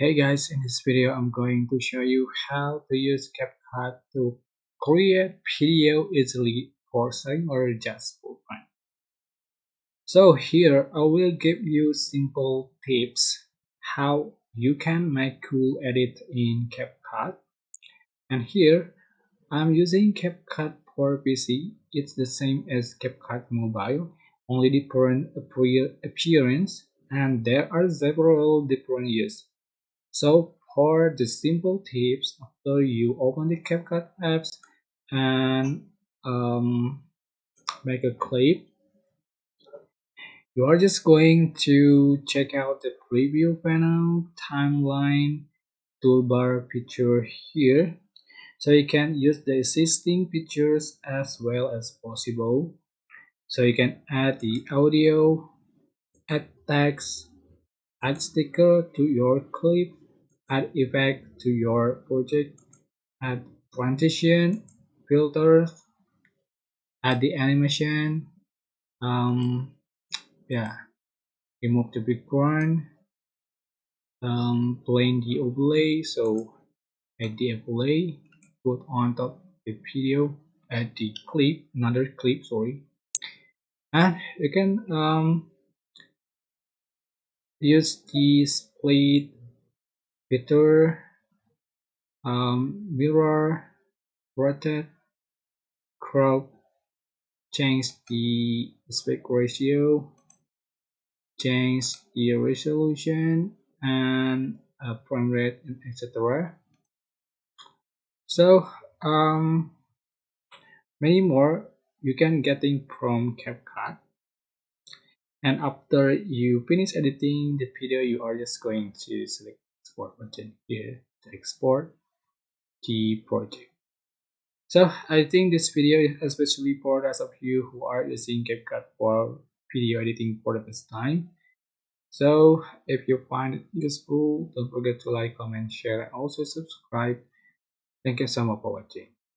Hey guys, in this video I'm going to show you how to use CapCut to create video easily for selling or just for fun. So here I will give you simple tips how you can make cool edit in CapCut. And here I'm using CapCut for PC. It's the same as CapCut Mobile, only different appearance, and there are several different uses. So for the simple tips, after you open the CapCut apps and make a clip, you are just going to check out the preview panel, timeline, toolbar picture here. So you can use the existing pictures as well as possible. So you can add the audio, add text, add sticker to your clip, add effect to your project, add transition, filters, add the animation, um, yeah, remove the background, blend the overlay, so add the overlay, put on top the video, add the clip, another clip, sorry, and you can use the split, filter, mirror, rotate, crop, change the aspect ratio, change the resolution and frame rate, and etc. So many more you can getting from CapCut. And after you finish editing the video, you are just going to select export button here to export the project. So I think this video is especially for those of you who are using CapCut for video editing for the first time. So if you find it useful, don't forget to like, comment, share, and also subscribe. Thank you so much for watching.